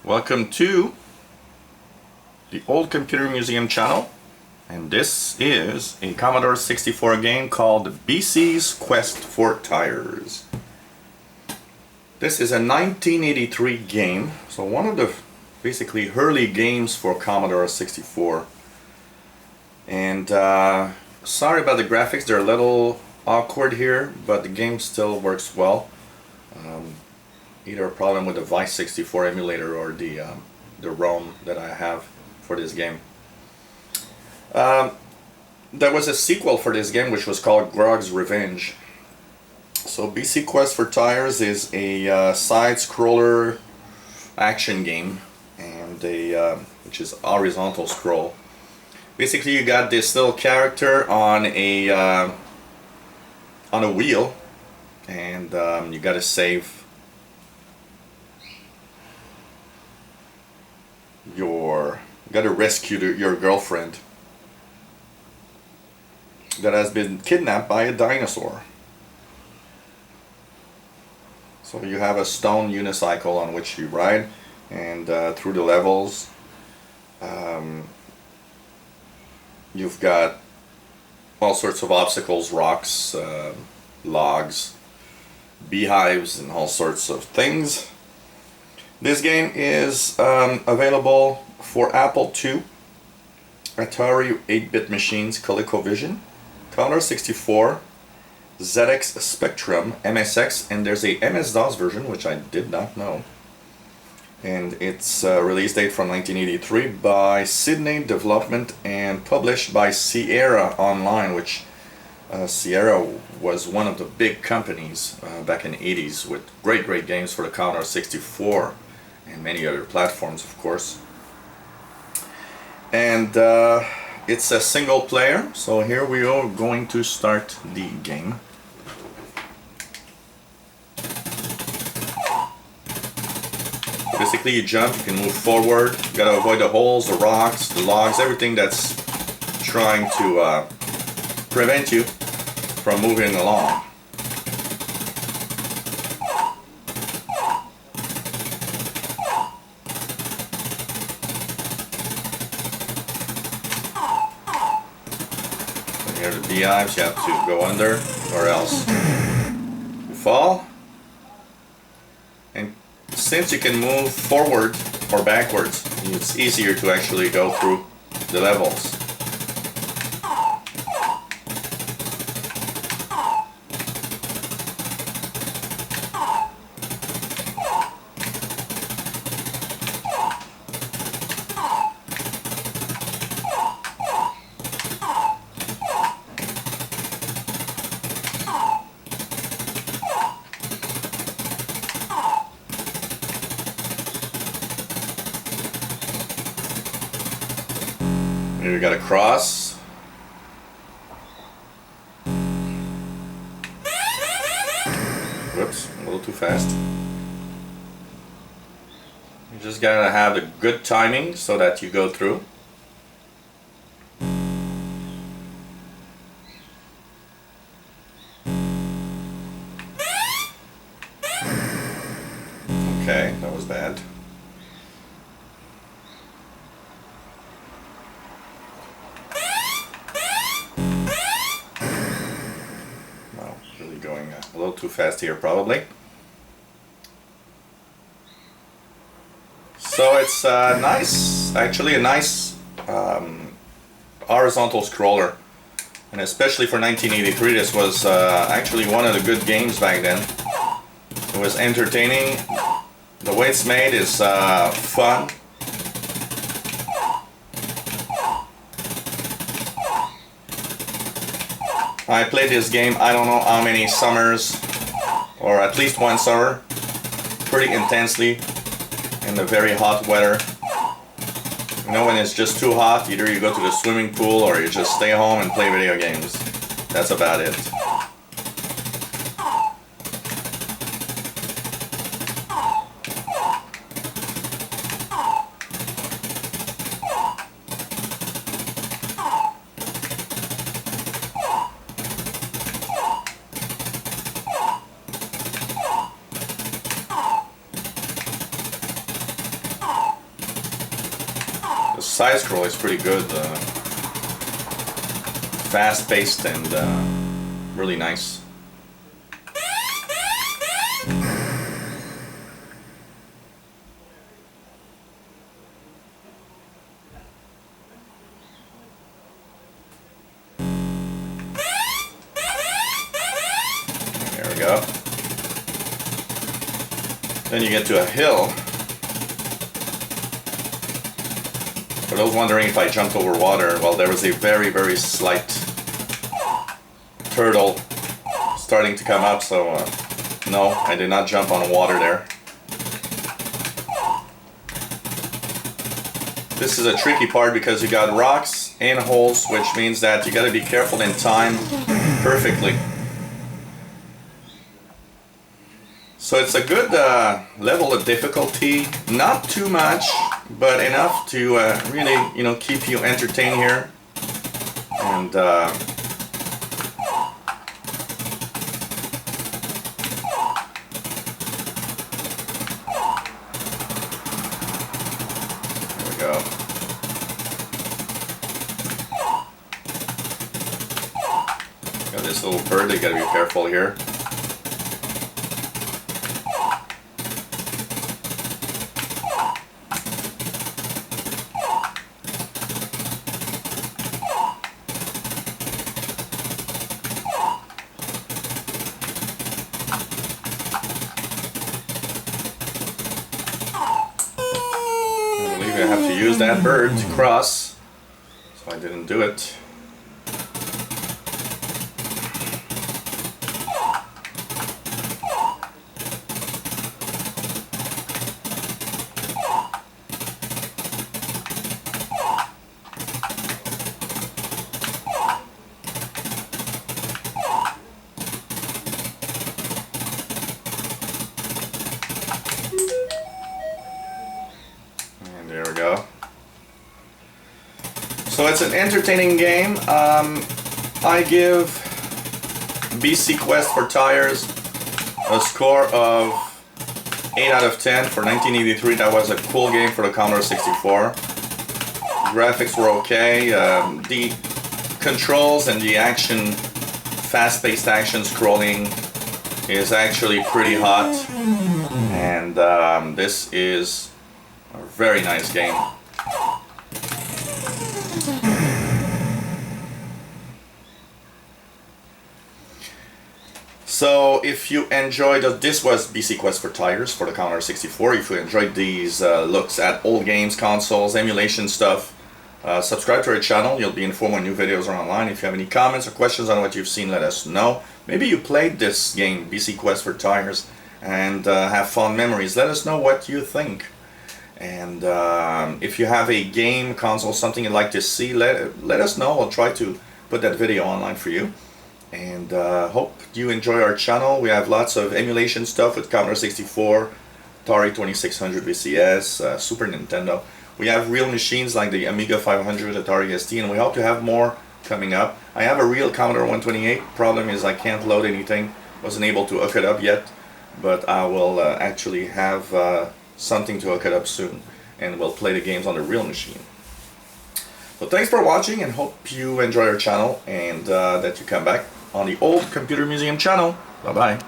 Welcome to the Old Computer Museum channel, and this is a Commodore 64 game called BC's Quest for Tires. This is a 1983 game, so one of the basically early games for Commodore 64. And sorry about the graphics, they're a little awkward here, but the game still works well. Either a problem with the Vice 64 emulator or the ROM that I have for this game. There was a sequel for this game which was called Grog's Revenge. So BC Quest for Tires is a side-scroller action game, and which is horizontal scroll. Basically, you got this little character on a wheel, and you got to save rescue your girlfriend that has been kidnapped by a dinosaur. So you have a stone unicycle on which you ride, and through the levels you've got all sorts of obstacles, rocks, logs, beehives, and all sorts of things. This game is available for Apple II, Atari 8-bit machines, ColecoVision, Commodore 64, ZX Spectrum, MSX, and there's a MS-DOS version, which I did not know. And it's release date from 1983 by Sydney Development and published by Sierra Online, which Sierra was one of the big companies back in the 80s with great games for the Commodore 64 and many other platforms, of course. And it's a single player, so here we are going to start the game. Basically, you jump, you can move forward, you gotta avoid the holes, the rocks, the logs, everything that's trying to prevent you from moving along. Here are the beehives, you have to go under or else you fall. And since you can move forward or backwards, it's easier to actually go through the levels. Here we got a cross. Whoops, a little too fast. You just gotta have the good timing so that you go through. Okay, that was bad. Going a little too fast here, probably. So it's actually a nice horizontal scroller, and especially for 1983, this was actually one of the good games back then. It was entertaining. The way it's made is fun. I played this game I don't know how many summers, or at least one summer, pretty intensely in the very hot weather. You know, when it's just too hot, either you go to the swimming pool or you just stay home and play video games. That's about it. The side scroll is pretty good, fast paced and really nice. There we go. Then you get to a hill. For those wondering if I jumped over water, well, there was a very, very slight turtle starting to come up, so no, I did not jump on water there. This is a tricky part because you got rocks and holes, which means that you gotta be careful and time perfectly. So it's a good level of difficulty, not too much, but enough to really, you know, keep you entertained here. And there we go. Got this little bird, you gotta be careful here. I have to use that bird to cross, so I didn't do it. There we go. So it's an entertaining game. I give BC Quest for Tires a score of 8 out of 10 for 1983. That was a cool game for the Commodore 64. Graphics were okay. The controls and the action, fast-paced action scrolling is actually pretty hot. And this is a very nice game. So if you enjoyed, this was BC Quest for Tires for the Commodore 64. If you enjoyed these looks at old games, consoles, emulation stuff, subscribe to our channel. You'll be informed when new videos are online. If you have any comments or questions on what you've seen, let us know. Maybe you played this game, BC Quest for Tires, and have fond memories. Let us know what you think. And if you have a game, console, something you'd like to see, let us know. I'll try to put that video online for you. And hope you enjoy our channel. We have lots of emulation stuff with Commodore 64, Atari 2600 VCS, Super Nintendo. We have real machines like the Amiga 500, Atari ST, and we hope to have more coming up. I have a real Commodore 128. Problem is I can't load anything. Wasn't able to hook it up yet, but I will actually have something to hook it up soon, and we'll play the games on the real machine. So thanks for watching, and hope you enjoy our channel, and that you come back on the Old Computer Museum channel. Bye bye.